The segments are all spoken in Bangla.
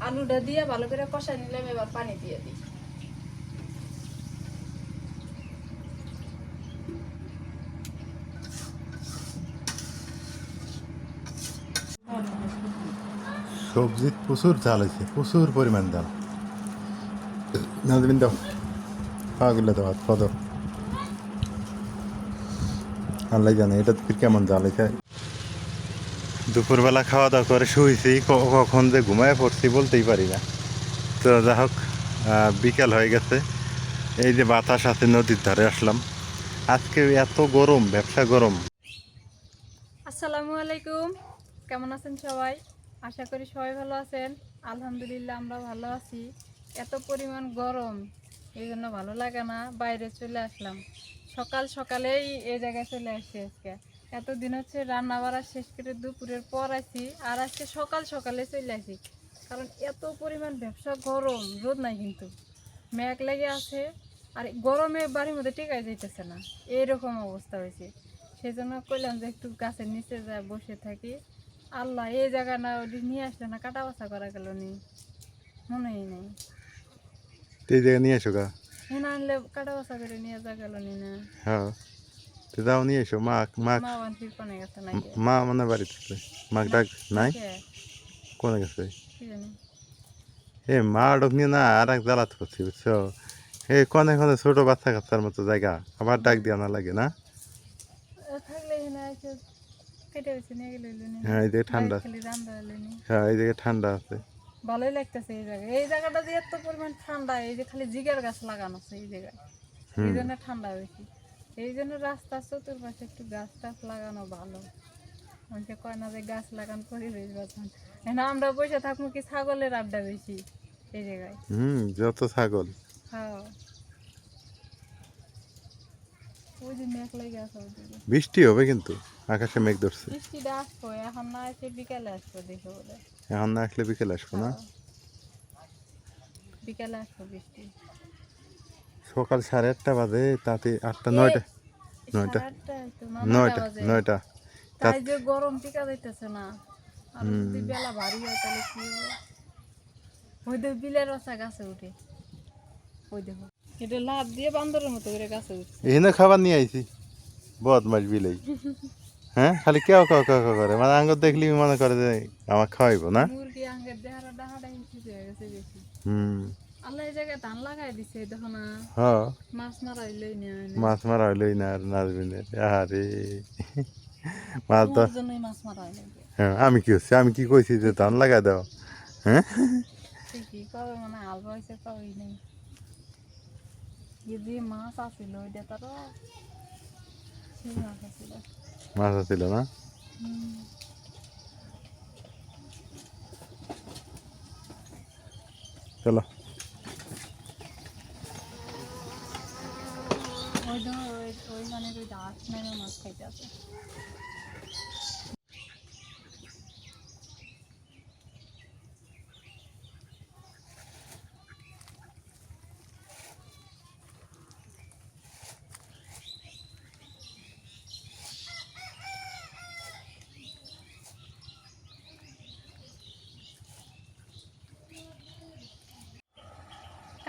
আলুটা দিয়ে ভালো করে কষাই নিলাম, এবার পানি দিয়ে দিই। সবজি প্রচুর জাল হয়েছে, প্রচুর পরিমাণ জাল। নাজমিন দাও, পাগুলো দাও, হাত পা দাও। আল্লাহ জানে এটা ফির কেমন জাল হয়েছে। দুপুরবেলা খাওয়া দাওয়া করে শুয়েছি, কখন যে ঘুমায় পড়ছি বলতেই পারি না। তো যা হোক, বিকাল হয়ে গেছে, এই যে বাতাস আছে, নদীর ধারে আসলাম। আজকে এত গরম, ব্যবসা গরম। আসসালামু আলাইকুম, কেমন আছেন সবাই? আশা করি সবাই ভালো আছেন। আলহামদুলিল্লাহ আমরা ভালো আছি। এত পরিমাণ গরম, এই জন্য ভালো লাগে না, বাইরে চলে আসলাম। সকাল সকালেই এই জায়গায় চলে আসছি আজকে। এতদিন হচ্ছে রান্না বাড়া শেষ করে দুপুরের পর আসি, আর আজকে সকাল সকালে চলে আসি। কারণ এত পরিমাণ ব্যবসা গরম, রোদ নাই কিন্তু মেঘ লেগে আছে। আর গরমে বাড়ির মধ্যে টেকাই যাইতেছে না, এইরকম অবস্থা হয়েছে। সেই জন্য কইলাম যে একটু গাছের নিচে যায় বসে থাকি। আল্লাহ, এই জায়গা না ওটি নিয়ে আসলে না কাটা বাছা করা গেল নি, মনেই নেই। এই জায়গায় নিয়ে এসো গা। এনে আনলে কাটা বাছা করে নিয়ে যা গেল নি না। হ্যাঁ, তো যাও নিয়ে এসো। মা মা মা বান্ধির কোনে গেছে নাকি? মা মানে বাড়িতে আছে। মাক ডাক নাই, কে? কোনে গেছে? কি জানি। এ মা ডক নিয়ে না আর এক জ্বালাত করছি, বুঝছো? এই কনে কনে ছোট বাচ্চা কাচ্চার মতো জায়গা, আবার ডাক দিয়া না লাগে না। থাকলে এনে এসে কেটে বেছে নিয়ে গেলে নি, হ্যাঁ, এই জায়গায় ঠান্ডা। খালি রান্না হলে নি। হ্যাঁ, এই জায়গায় ঠান্ডা আছে। ভালোই লাগতেছে এই জায়গায়। এই জায়গাটা যে এত পরিমাণ ঠান্ডা, এই যে খালি জিগার গাছ লাগানো আছে এই জায়গায়, এই জন্য ঠান্ডা বেশি। এই জন্য রাস্তার চতুর্পাশে একটু গাছ টাছ লাগানো ভালো। অনেকে কয় না যে গাছ লাগান পরিবেশ বাঁচান। না আমরা বসে থাকবো কি, ছাগলের আড্ডা বেশি এই জায়গায়। যত ছাগল। হ্যাঁ, ওই যে মেঘ লেগে আছে ওইদিকে। বৃষ্টি হবে কিন্তু, আকাশে মেঘ ধরছে। বৃষ্টিটা আসবো, এখন না এসে বিকালে আসবো দেখে বলে। এখন না আসলে বিকেল আসবো না। হ্যাঁ, বিকালে আসবো বৃষ্টি। সকাল 8:30 বাজে, তাতে 8টা 9টা 9টা 8:30 তো না, 9টা 9টা বাজে। 9টা। তাই যে গরম টিকা যাইতেছে না। আর যদি বেলা ভারী হয় তাহলে কি হবে? ওই দেখো বিলের রসা গাছে উঠে, ওই দেখো এটা লাভ দিয়ে বান্দরের মতো করে গাছে উঠছে। এখানে খাবার নিয়ে আইছি, বদমাস বিলাই। হ্যাঁ, খালি কেউ কেউ কেউ কেউ করে, মানে আঙ্গুর দেখলি মনে করে যে আমার খাওয়াইবো না। মুরগি আঙ্গের দেহারা ডাহাটা হিসি হয়ে গেছে বেশি। হুম। আল্লাহ এই জায়গায় ধান লাগাই দিছে, দেখো না। হ্যাঁ, মাছ মারাইলই না মাছ মারা হইলই না আর নাজবিনের। আরে মাছ তো। তোমার জন্যই মাছ মারাই লাগে। হ্যাঁ, আমি কি হচ্ছে, আমি কি কইছি যে ধান লাগাই দাও? হ্যাঁ, ঠিকই কবে মানে হাল বয়সে কবেই নেই। যে মাছ আছিল ওইটা তারও সেই মাছ আছিল। মাছ আছিল না। চলো। ওই ওই মানে ওই দাঁত নেমে মাছ খাইতে আছে।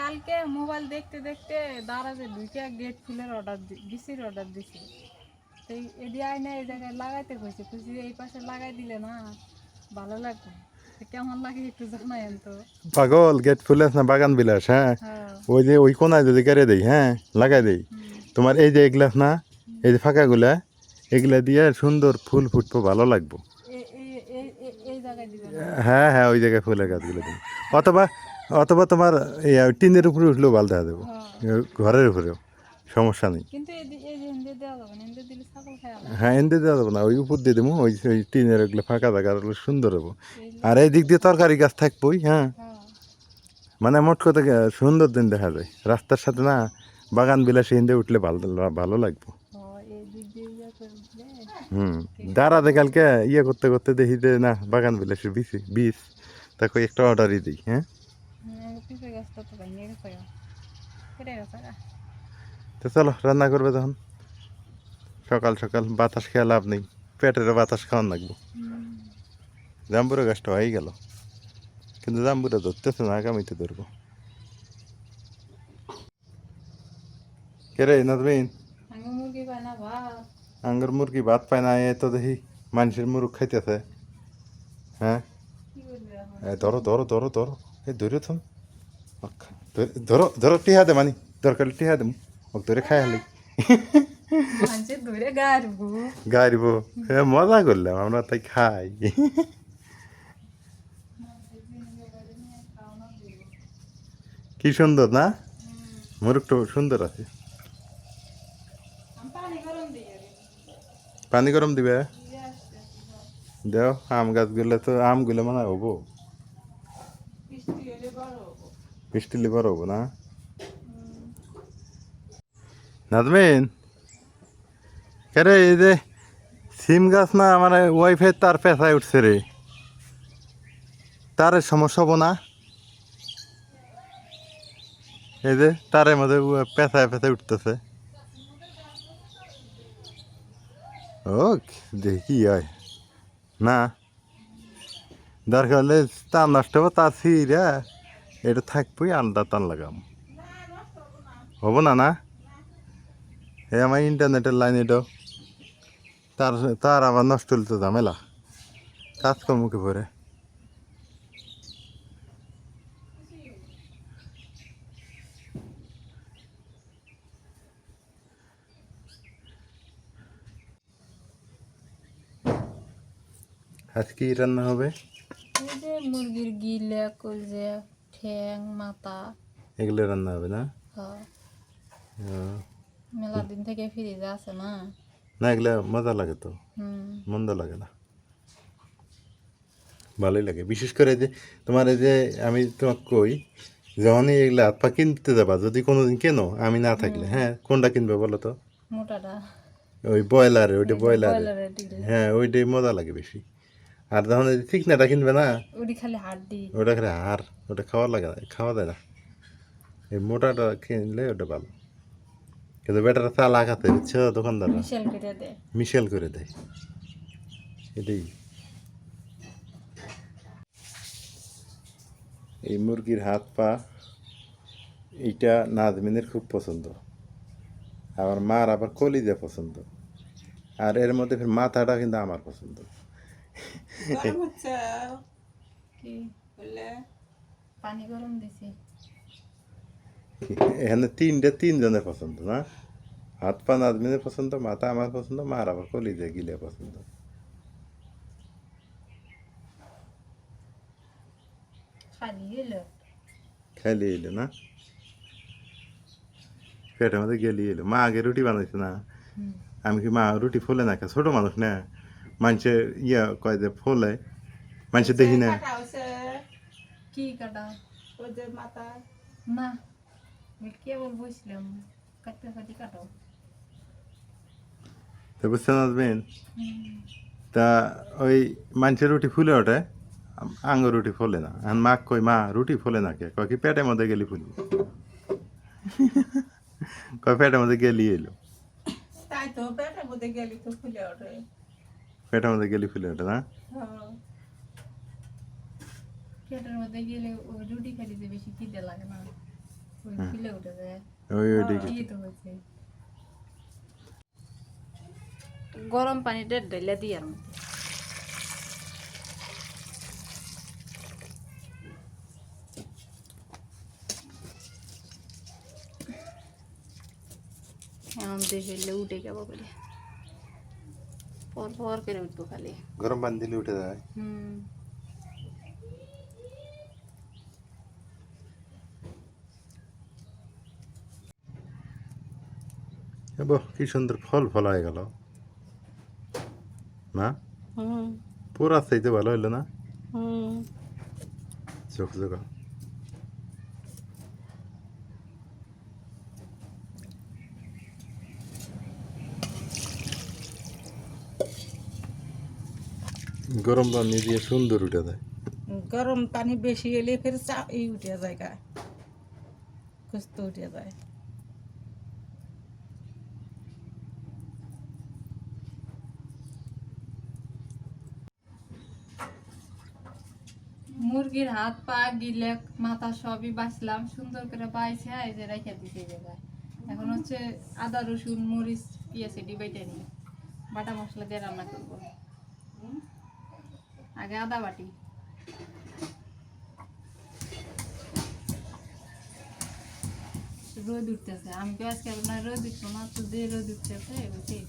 কালকে মোবাইল দেখতে দেখতে দারাজে ঢুকে গেট ফুলের অর্ডার বিসির অর্ডার দিছি। তো এদি আইনা এই জায়গায় লাগাইতে কইছে, কইছি এই পাশে লাগাই দিলে না ভালো লাগবে। তো কেমন লাগে একটু জানাইন তো। পাগল, গেট ফুলে না বাগান বিলাস। হ্যাঁ, হ্যাঁ। ওই যে ওই কোনায় যদি কেড়ে দেই, হ্যাঁ লাগাই দেই, তোমার এই যে এগুলা না, এই যে ফাঁকাগুলা, এগুলা দিয়ে সুন্দর ফুল ফুটবো, ভালো লাগবো। এই জায়গায় দিবেন। হ্যাঁ হ্যাঁ, ওই জায়গায় ফুলের গাছগুলো দিন। অথবা অথবা তোমার টিনের উপরে উঠলেও ভালো দেখা দেবো, ঘরের উপরেও সমস্যা নেই। কিন্তু এই যে হিন্দে দেওয়া যাবে না, হিন্দে দিলে ছাগল খায়। হ্যাঁ, এনে দেওয়া যাবো না, ওই উপর দিয়ে দেবো। ওই টিনের ওগুলো ফাঁকা জায়গা, ওগুলো সুন্দর হবো। আর এই দিক দিয়ে তরকারি গাছ থাকবোই। হ্যাঁ, মানে মোট কথা সুন্দর দিন দেখা যায় রাস্তার সাথে না, বাগান বিলাসী হিন্দে উঠলে ভালো ভালো লাগবো। দাঁড়াতে কালকে করতে করতে দেখি যে না, বাগান বিলাসী বীজ তাকে একটা অর্ডারই দিই। হ্যাঁ, তো চলো রান্না করবে তখন। সকাল সকাল বাতাস খেয়ে লাভ নেই, পেটের বাতাস খাওয়ান লাগবো। জাম্বুরের গাছটা হয়ে গেল, কিন্তু জাম্বুরা ধরতেছে না, আগামীতে ধরবো। কে রে নাজমিন, আমি মুরগি পাই না ভাত। আঙ্গুর মুরগি ভাত পায় না, এ তো দেখি মানুষের মুরগ খাইতেছে। হ্যাঁ, কি করবে এখন? ধরো ধরো ধরো ধরো, এই ধরে থম, ধরো ধরো, টিহা দে মানি, দরকার টিহা দেবো, ওক ধরে খাই হালি মানুষের ধরে গাড়বো। গাড়িব। হ্যাঁ, মজা করলাম, আমরা তাই খাই। কি সুন্দর না, মুরগটা সুন্দর আছে। পানি গরম দিয়ে পানি গরম দিবে, দেও। আম গাছগুলো তো, আমগুলো মনে হয় হবো, বৃষ্টি হলে বড় হবো। বৃষ্টি লিবার হবো না। নাজমিন, কেরে এই যে সিম গাছ না, মানে ওয়াইফাই তার পেঁচায় উঠছে রে, তারের সমস্যা হবো না? এই যে তারের মধ্যে পেঁচায় পেঁচায় উঠতেছে। ও, দেখি কি হয় না, দরকার হলে তার নষ্ট হবো, তার ছিঁড়া এটা থাকবোই, আলাদা টান লাগাম, হবো না না? এই আমার ইন্টারনেটের লাইন এটাও, তার তার আবার নষ্ট হলে তো ঝামেলা, কাজকর্মকে পরে। আজকে কি রান্না হবে? এই যে মুরগির গিলে কলজে ঠ্যাং মাথা। এগুলো রান্না হবে না? হ্যাঁ, ও, মেলা দিন থেকে ফ্রিজে আছে না। না এগুলো মজা লাগে তো, হুম। মন্দ লাগে না, ভালোই লাগে। বিশেষ করে যে তোমার এই যে আমি তোমাকে কই, যখনই এগুলো হাত পা কিনতে যাবা, যদি কোনোদিন কেনো আমি না থাকলে, হ্যাঁ কোনটা কিনবে বলো তো? মোটাটা ওই ব্রয়লারে, ওইটা ব্রয়লারে, ব্রয়লারের দিলে হ্যাঁ ওইটাই মজা লাগে বেশি। আর যখন এই চিকনাটা কিনবে না, ওটি খালি হাড্ডি। ওটা খালি হাড়, ওটা খাওয়া লাগে না, খাওয়া যায় না। এই মোটাটা কিনলে ওটা ভালো। কিন্তু বেটারা চালা খাতে, বুঝছো, দোকানদাররা মিশেল কেটে দে। মিশেল করে দেয়, এটাই। এই মুরগির হাত পা, এইটা নাজমিনের খুব পছন্দ, আমার মার আবার কলিজা পছন্দ, আর এর মধ্যে ফের মাথাটা কিন্তু আমার পছন্দ। কি বললে? পানি গরম দিছি। এখানে তিনজনের পছন্দ না, হাত পা নাজমিনের পছন্দ, মাথা আমার পছন্দ, মার আবার কলিজা গিলে পছন্দ। খালি এলো। খাইলে এলো না, পেটের মধ্যে গেলি এলো। মা আগে রুটি বানাইছে না, আমি কি, মা রুটি ফোলে না, ছোট মানুষ না, মানুষে ইয়া কয় যে ফোলে, মানুষে দেখি না। কি কাটা? ওদের মাথা না, আমি কেবল বসলাম, কাটতে কাটি কাটো। তো বুঝতে নাজবেন, তা ওই মানুষের রুটি ফুলে ওঠে, আঙ্গুর রুটি ফোলে না। আর মা কই, মা রুটি ফোলে না কে? কয় কি পেটের মধ্যে গেলি ফুলি, কয় পেটের মধ্যে গেলি এলো, তাই তো পেটের মধ্যে গেলি তো ফুলে ওঠে। পেটের মধ্যে গেলি ফুলে ওঠে না। পেটের মধ্যে গেলে ওই রুটি খেলে যে বেশি খিদে লাগে না, ওই ফুলে উঠে যায়। ওই ওইদিকে এই তো হচ্ছে গরম পানিটা ঢেলে দিই আর মধ্যে। এমন দিয়ে ফেললে উঠে যাবো বলে, পর পর করে উঠবো খালি। গরম পানি দিলে উঠে যায়। হুম। বাহ, কি সুন্দর ফল ফলা হয়ে গেল না, হুম। পুরা চাইতে ভালো হইলো না, হুম। চোখ জোগা। গরম পানি দিয়ে সুন্দর উঠে যায়। গরম পানি বেশি এলে ফের চা এই উঠে যায় গা, কুস্ত উঠে যায়। মুরগির হাত পা গিলে মাথা সবই বাছলাম, সুন্দর করে বাইছে এই যে রেখে দিতে জায়গায়। এখন হচ্ছে আদা রসুন মরিচ পেঁয়াজ এটি বেটে নিই, বাটা মশলা দিয়ে রান্না করব। আগে আদা বাটি, রোদ উঠতেছে, আমি তো আজকে আপনার রোদ উঠবো না, তো যে রোদ উঠতেছে বুঝি।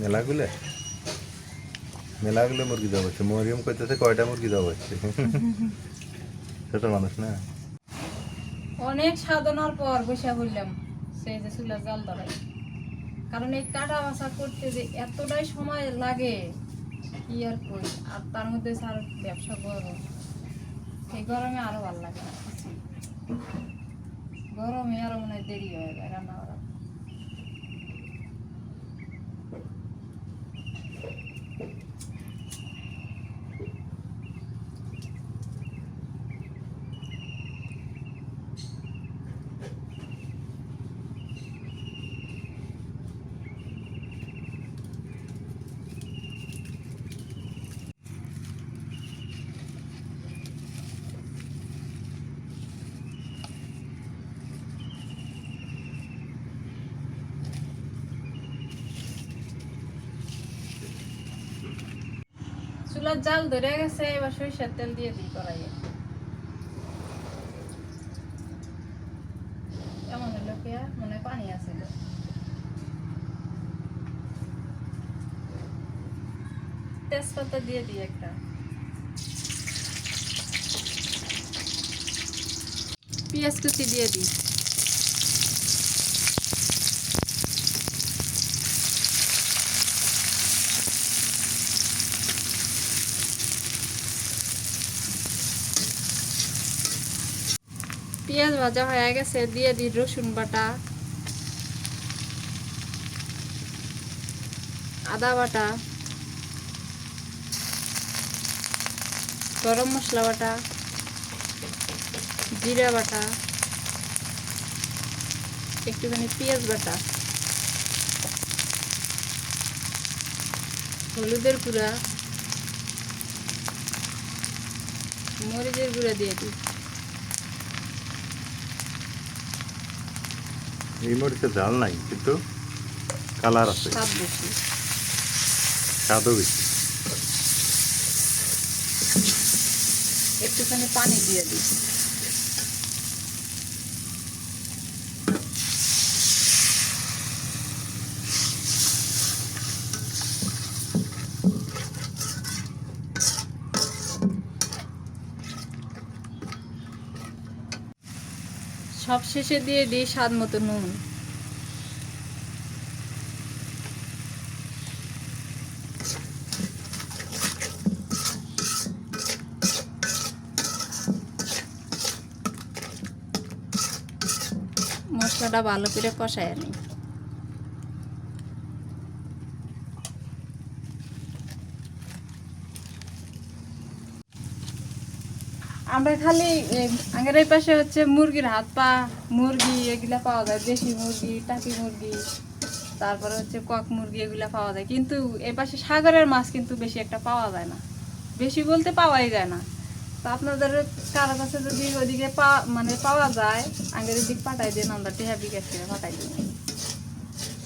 মেলাগুলো মেলাগুলো মুরগি দেওয়া হচ্ছে। মরিয়ম করতেছে কয়টা মুরগি দেওয়া হচ্ছে। ছোট মানুষ না। অনেক সাধনার পর বসে বললাম সেই যে চুলা জাল ধরাই, কারণ এই কাটা বাছা করতে যে এতটাই সময় লাগে কি আর কই। আর তার মধ্যে স্যার ব্যবসা গরম, এই গরমে আরো ভালো লাগে না কিছু, গরমে আরো মনে হয় দেরি হয়ে যায় রান্না করা। চুলার জাল ধরে গেছে, এবার সরিষার তেল দিয়ে দিই কড়াইয়ে। এমন হলো কি মনে হয় পানি আছে, তেজপাতা দিয়ে দিই একটা, পেঁয়াজ কুচি দিয়ে দিই, পেঁয়াজ ভাজা হয়ে গেছে, দিয়ে দিই রসুন বাটা, আদা বাটা, গরম মশলা বাটা, জিরা বাটা, একটুখানি পেঁয়াজ বাটা, হলুদের গুঁড়া, মরিচের গুঁড়া দিয়ে দিই। এই মরিচের ঝাল নাই কিন্তু কালার আছে, স্বাদ বেশি, স্বাদও বেশি। একটুখানি পানি দিয়ে দিই। সব শেষে দিয়ে দিই স্বাদ মতো নুন। মশলাটা ভালো করে কষায় আনি। আমরা খালি আগের এই পাশে হচ্ছে মুরগির হাত পা, মুরগি এগুলা পাওয়া যায়, দেশি মুরগি, টাকি মুরগি, তারপরে হচ্ছে কক মুরগি, এগুলা পাওয়া যায়। কিন্তু এ পাশে সাগরের মাছ কিন্তু বেশি একটা পাওয়া যায় না, বেশি বলতে পাওয়াই যায় না। তো আপনাদের কারো কাছে যদি ওইদিকে মানে পাওয়া যায়, আগের দিক পাঠাই দেন, আমরা টেহা বিকেট করে পাঠাই দিন।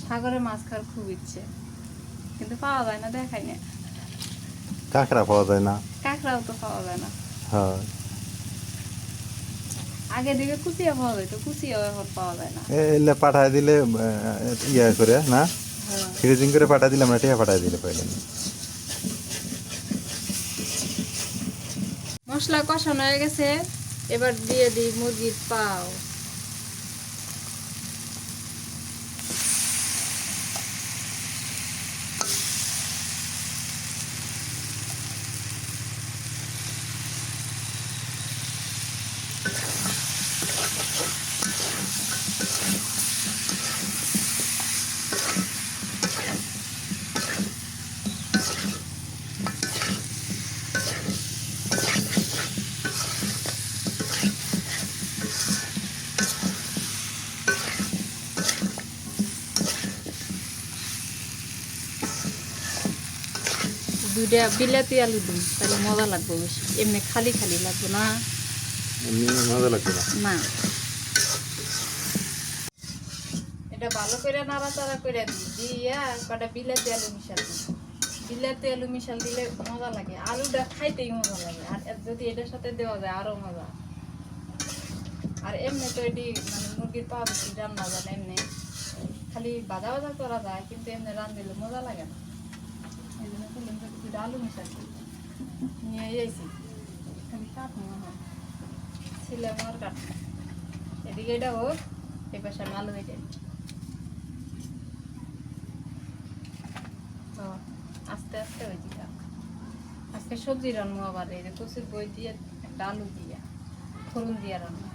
সাগরের মাছ খাওয়ার খুব ইচ্ছে, কিন্তু পাওয়া যায় না, দেখাই না। কাঁকড়া পাওয়া যায় না? কাঁকড়াও তো পাওয়া যায় না। হ্যাঁ, আগে দিকে কুচিয়া পাওয়া যেত, কুচিয়াও এখন পাওয়া যায় না। এলে পাঠায় দিলে ইয়া করে না, হ্যাঁ। ফ্রিজিং করে পাঠায় দিলে আমরা টিয়া পাঠায় দিলে পাইলে। মশলা কষানো হয়ে গেছে, এবার দিয়ে দিই মুরগির পাও। দুইটা বিলাতি আলু দিন, তাহলে মজা লাগবে বেশি, এমনি খালি খালি লাগবে না। এমনি মজা লাগবে না। না, এটা ভালো করে নাড়াচাড়া করে দিয়া কটা বিলাতি আলু মিশাল দিই। বিলাতি আলু মিশাল দিলে মজা লাগে, আলুটা খাইতেই মজা লাগে। আর যদি এটার সাথে দেওয়া যায় আরো মজা। আর এমনি তো এটি মানে মুরগির পা বেশি রান্না যায় না, এমনি খালি ভাজা ভাজা করা যায়, কিন্তু এমনি রান দিলে মজা লাগে না। এই জন্য বললাম যে দুইটা আলু মিশাচ্ছি, নিয়ে যাইছি, খালি কাঠ মনে হয় ছিলাম আর কাঠ। এদিকে এটা হোক, এই পাশে আমি আলু দিতে আস্তে আস্তে ওই দিকে। আজকে সবজি রান্না আবার এই যে কচুর বই দিয়ে একটা আলু দিয়ে ফোড়ন দিয়ে রান্না,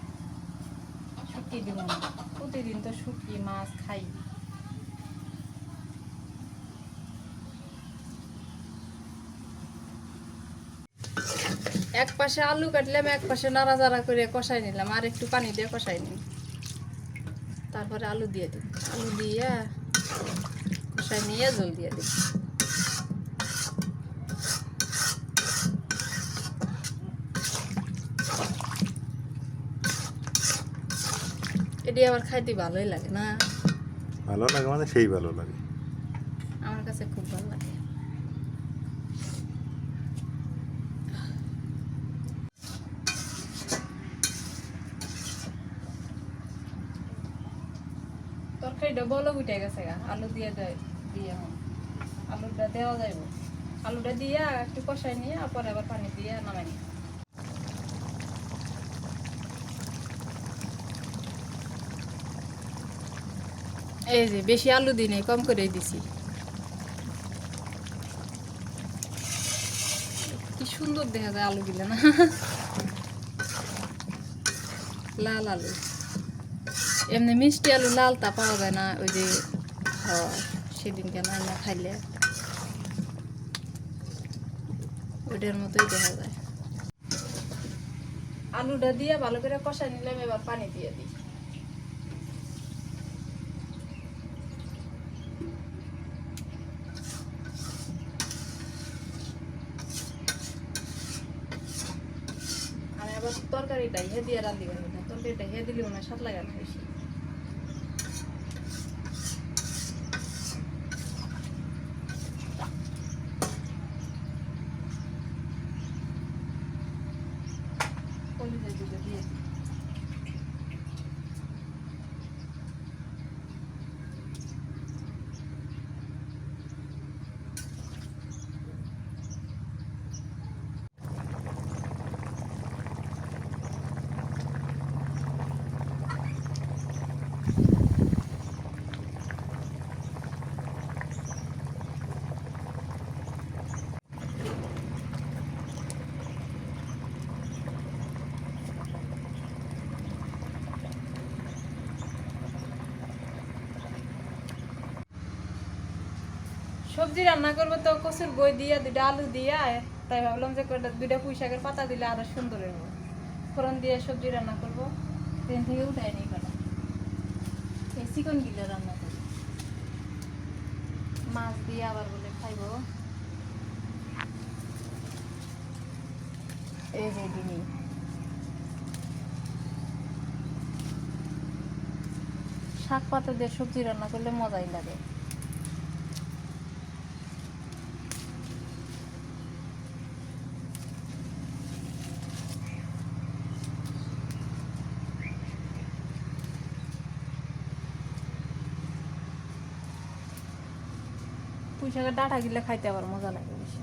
শুকিয়ে দিব না। প্রতিদিন তো শুকিয়ে মাছ খাই। এক পাশে আলু কাটলাম, এক পাশে নাড়াচাড়া করে কষাই নিলাম, আর একটু পানি দিয়ে কষাই নিই। তারপরে আলু দিয়ে দিই, আলু দিয়ে কষাই নিয়ে জল দিয়ে দিই। এটি আবার খাইতে ভালোই লাগে না? ভালো লাগে মানে সেই ভালো লাগে, আমার কাছে খুব ভালো লাগে। তরকারিটা বলো উঠে গেছে গা, আলু দিয়ে দেয় দিয়ে আলুটা দেওয়া যাইব। আলুটা দিয়ে একটু কষাই নিয়ে পরে আবার পানি দিয়ে নামাই নিই। এই যে বেশি আলু দিই নাই, কম করে দিছি। কি সুন্দর দেখা যায় আলু দিলে না, লাল আলু। এমনি মিষ্টি আলু লালটা পাওয়া যায় না, ওই যে সেদিনকে না খাইলে ওইটার মতোই দেখা যায়। আলুটা দিয়ে ভালো করে কষাই নিলাম, এবার পানি দিয়ে দিই। আবার তরকারিটা হে দিয়ে রান্দি পারবো না, তরকারিটা হে দিলেও না স্বাদ লাগে না বেশি। কলিজা দুটো দিয়ে দিই। সবজি রান্না করবো তো কচুর বই দিয়া দুটা আলু দিয়া, তাই ভাবলাম যে দুইটা পুঁই শাকের পাতা দিলে আরো সুন্দর হবে। ফোড়ন দিয়ে সবজি রান্না করবো, ট্রেন থেকে উঠাই নেই কটা এই চিকন গিলে রান্না করবো, মাছ দিয়ে আবার বলে খাইবো। এই যে ডিমি শাক পাতা দিয়ে সবজি রান্না করলে মজাই লাগে। পুঁই শাকের ডাঁটা গিলে খাইতে আবার মজা লাগে বেশি।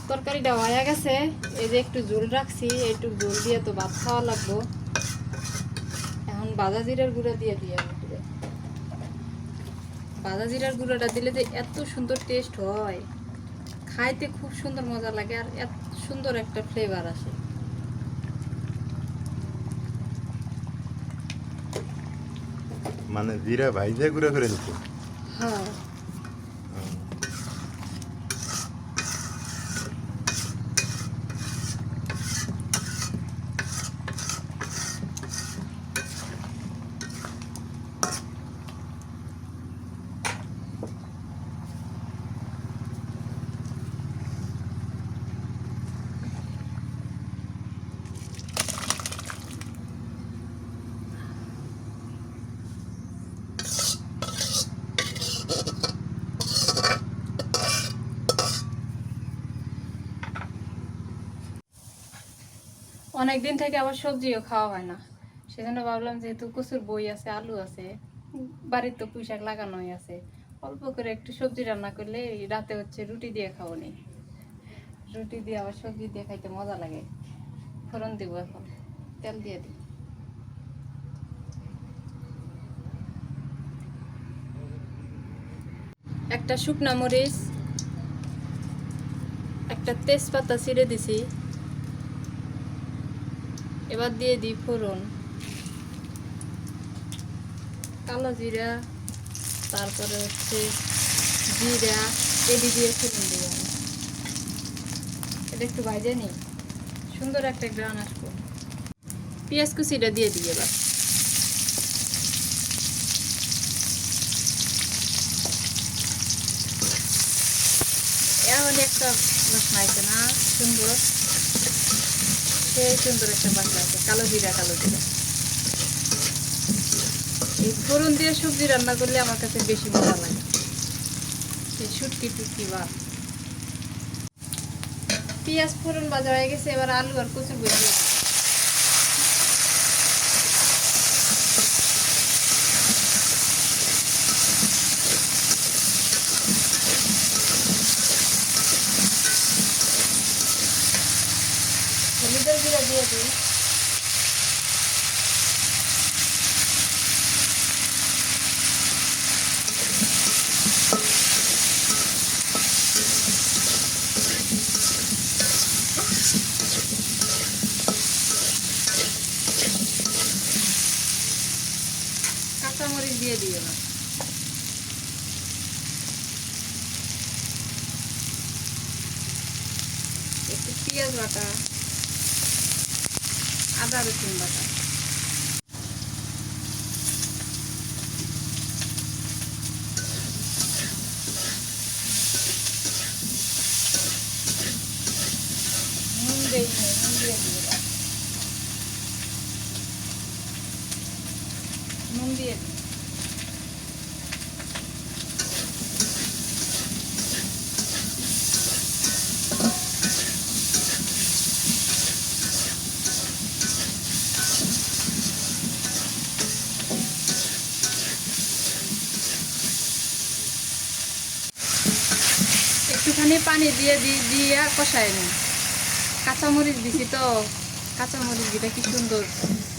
তরকারিটা হয়ে গেছে, এই যে একটু ঝোল রাখছি, একটু ঝোল দিয়ে তো ভাত খাওয়া লাগবো। এখন ভাজা জিরার গুঁড়া দিয়ে দিই। ভাজা জিরার গুঁড়াটা দিলে যে এত সুন্দর টেস্ট হয়, খাইতে খুব সুন্দর মজা লাগে, আর এত সুন্দর একটা ফ্লেভার আসে। মানে জিরা ভাইজা গুঁড়া করে দিতে? হ্যাঁ, অনেকদিন থেকে আবার সবজিও খাওয়া হয় না, সেজন্য ভাবলাম যেহেতু কচুর বই আছে, আলু আছে, বাড়ির তো পুঁই শাক লাগানোই আছে, অল্প করে একটু সবজি রান্না করলে রাতে হচ্ছে রুটি দিয়ে খাবো নি। রুটি দিয়ে আবার সবজি দিয়ে খাইতে মজা লাগে। ফোড়ন দিব, এখন তেল দিয়ে দিই। একটা শুকনা মরিচ, একটা তেজপাতা ছিঁড়ে দিছি, এবার দিয়ে দিই ফোড়ন, কালো জিরা, তারপরে হচ্ছে জিরা, এডি দিয়ে ফোড়ন দিব। এটা একটু ভাজে নিই, সুন্দর একটা গ্রান আসবো। পেঁয়াজ কুচিটা দিয়ে দিই এবার। এখন একটা বাসনা আছে না, সুন্দর, সেই সুন্দর একটা বাসনা আছে, কালো জিরা কালো জিরা। এই ফোড়ন দিয়ে সবজি রান্না করলে আমার কাছে বেশি মজা লাগে, এই শুটকি টুটকি বা। পেঁয়াজ ফোড়ন ভাজা হয়ে গেছে, এবার আলু আর কচুর বই দিয়ে হলুদের গুঁড়া দিয়ে দিই। দিয়ে দিই এবার। একটু পেঁয়াজ বাটা, আদা রসুন বাটা, নুন দিয়ে দিই, নুন দিয়ে দিই। একটুখানি পানি দিয়ে কষাই নিই। কাঁচামরিচ দিছি তো, কাঁচামরিচ দিটা কি সুন্দর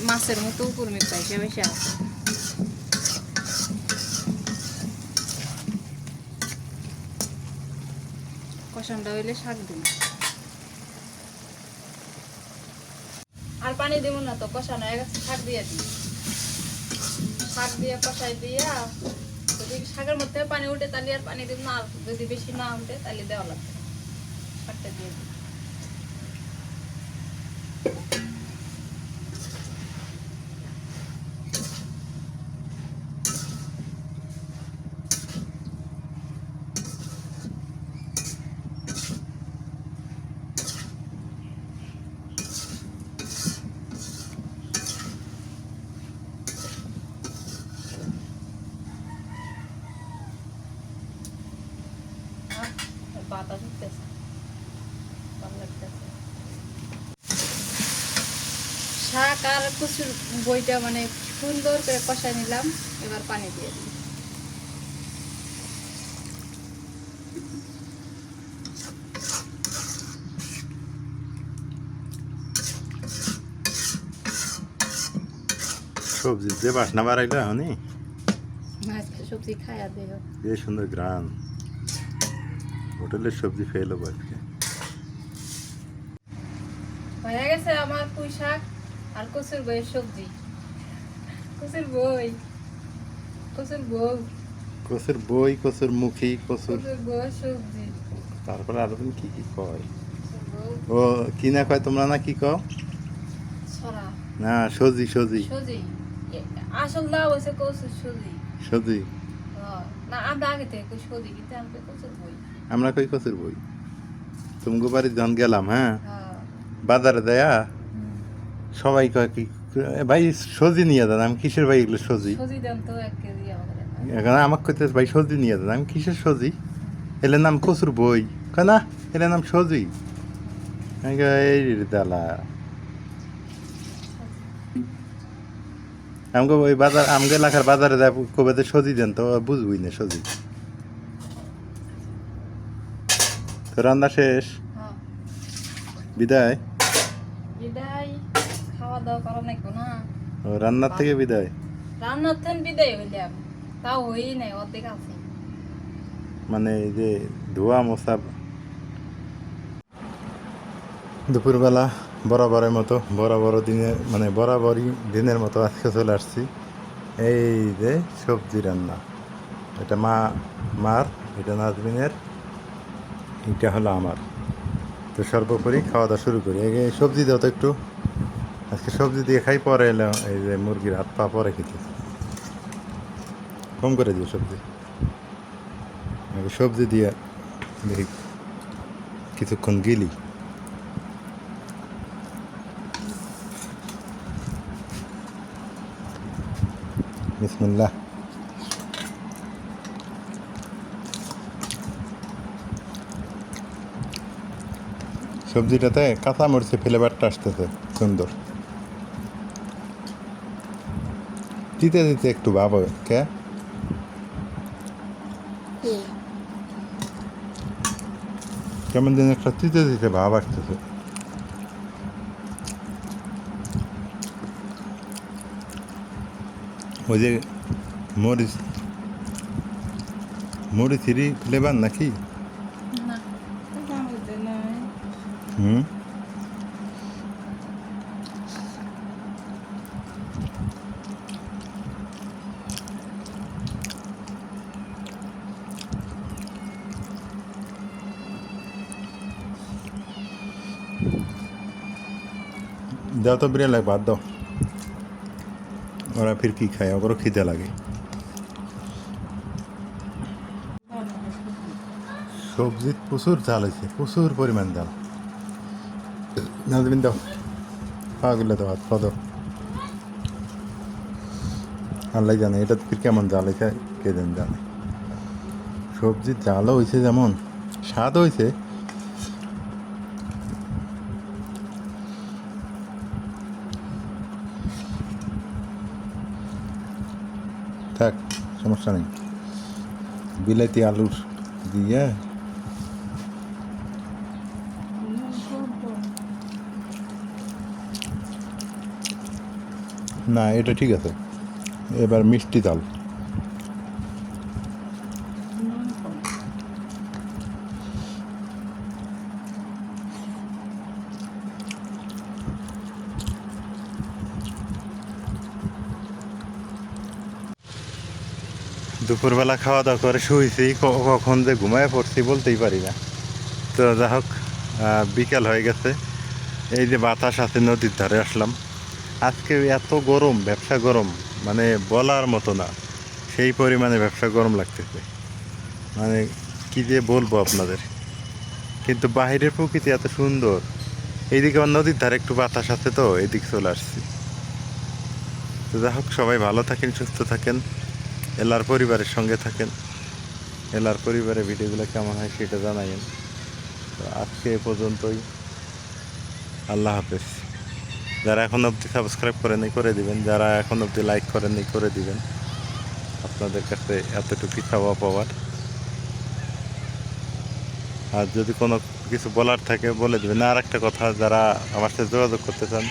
মাছের মতো উপর মেয়ে পাইছে বেশি আছে। কষানটা হইলে শাক দিন, আর পানি দেবো না তো, কষানো হয়ে গেছে, শাক দিয়ে দিই। শাক দিয়ে কষাই দিয়া যদি শাকের মধ্যে পানি উঠে তাহলে আর পানি দেব না, আর যদি বেশি না উঠে তাহলে দেওয়া লাগবে। শাকটা দিয়ে দিই। বাতাস উঠতেছে, ভালো লাগতেছে। শাক আর কচুর বইটা মানে সুন্দর করে কষাই নিলাম, এবার পানি দিয়ে দিই। সবজি যে বাসনা বাড়াইলো এখনই আজকে সবজি খাইয়া দেব। যে সুন্দর গ্রাম, হোটেলের সবজি খেয়ে লোক আজকে। হয়ে গেছে আমার পুঁই শাক আর কচুর বইয়ের সবজি। কচুর বই, কচুর বউ, কচুর বই, কচুর মুখী, কচুর কচুর বউয়ের সবজি। তারপরে আরো কি কি কয়, কচুর বউ, ও কি না কয় তোমরা না কি কও? ছড়া, না সজি সজি সজি। আসল নাম হচ্ছে কচুর সজি। সজি, না আমরা আগে থেকে কই সজি, কিন্তু আমরা কচুর বই। আমরা কই কচুর বই। তুমি বাড়ি যখন গেলাম, হ্যাঁ হ্যাঁ। বাজারে দেয়া হুম। সবাই কয় কি ভাই সজি নিয়ে দেন, আমি কিসের ভাই এগুলো সজি। সজি দেন তো 1 কেজি আমাদের। এখন আমাকে কইতে ভাই সজি নিয়ে দেন, আমি কিসের সজি, এলের নাম কচুর বই, কয় না এলের নাম সজি। আমি কই, এই রে দালা, আমাকে ওই বাজার আমগে এলাকার বাজারে যায় কবে যে সজি দেন তো বুঝবই না সজি। তো রান্না শেষ, হ্যাঁ। বিদায়। বিদায়, খাওয়া দাওয়া করা নাই কোনো। ও রান্নার থেকে বিদায়, রান্নার থেকে বিদায় হইলাম, তাও হই নাই, অর্ধেক আছে। মানে এই যে ধোয়া মোছা। দুপুরবেলা বরাবরের মতো বরাবরই দিনের মতো আজকে চলে আসছি। এই যে সবজি রান্না, এটা মার, এটা নাজমিনের, এটা হলো আমার। তো সর্বোপরি খাওয়া দাওয়া শুরু করি। এই সবজি দাও তো একটু, আজকে সবজি দিয়ে খাই, পরে এলাম এই যে মুরগির হাত পা পরে খেতে, কম করে দিও সবজি। সবজি দিয়ে দেখি কিছুক্ষণ গিলি। বিসমিল্লাহ। সবজিটাতে কাঁচা মরিচে ফ্লেভারটা আসতেছে সুন্দর, দিতে দিতে একটু ভাব হবে কে, কেমন দিন একটা দিতে দিতে ভাব আসতেছে। ওই যে মরিচেরই ফ্লেভার নাকি? না, হুম, দাও তো বিরিয়ানি লাগে, ভাত দাও। ওরা ফির কি খায়, ওদেরও খিদে লাগে। সবজি প্রচুর ঝাল হয়েছে, প্রচুর পরিমাণ ঝাল। নাজমিন দাও, পাগুলো দাও, হাত পা দাও। আল্লাহ জানে এটা ফির কেমন জাল হয়েছে, কে জানে। সবজির জালও হয়েছে যেমন, স্বাদ হয়েছে। থাক, সমস্যা নেই। বিলাতি আলুর দিয়ে না, এটা ঠিক আছে। এবার মিষ্টি ডাল। দুপুরবেলা খাওয়া দাওয়া করে শুয়েছি, কখন যে ঘুমায় পড়ছি বলতেই পারি না। তো যা হোক, বিকাল হয়ে গেছে। এই যে বাতাস আছে, নদীর ধারে আসলাম। আজকে এত গরম, ব্যবসা গরম, মানে বলার মতো না, সেই পরিমাণে ব্যবসা গরম লাগতেছে। মানে কি যে বলবো আপনাদের। কিন্তু বাহিরের প্রকৃতি এত সুন্দর। এইদিকে আমার নদীর ধারে একটু বাতাস আছে, তো এদিক চলে আসছি। তো যা হোক, সবাই ভালো থাকেন, সুস্থ থাকেন, এলার পরিবারের সঙ্গে থাকেন। এলার পরিবারের ভিডিওগুলো কেমন হয় সেটা জানাইন। তো আজকে এ পর্যন্তই। আল্লাহ হাফেজ। যারা এখন অবধি সাবস্ক্রাইব করেনি করে দিবেন, যারা এখন অবধি লাইক করেনি করে দিবেন। আপনাদের কাছে এতটুকু চাওয়া পাওয়ার। আর যদি কোনো কিছু বলার থাকে বলে দেবেন। আর একটা কথা, যারা আমার সাথে যোগাযোগ করতে চান,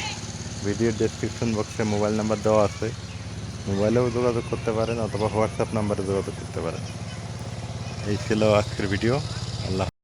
ভিডিওর ডেসক্রিপশন বক্সে মোবাইল নাম্বার দেওয়া আছে, মোবাইলেও যোগাযোগ করতে পারেন অথবা হোয়াটসঅ্যাপ নাম্বারে যোগাযোগ করতে পারেন। এই ছিল আজকের ভিডিও। আল্লাহ।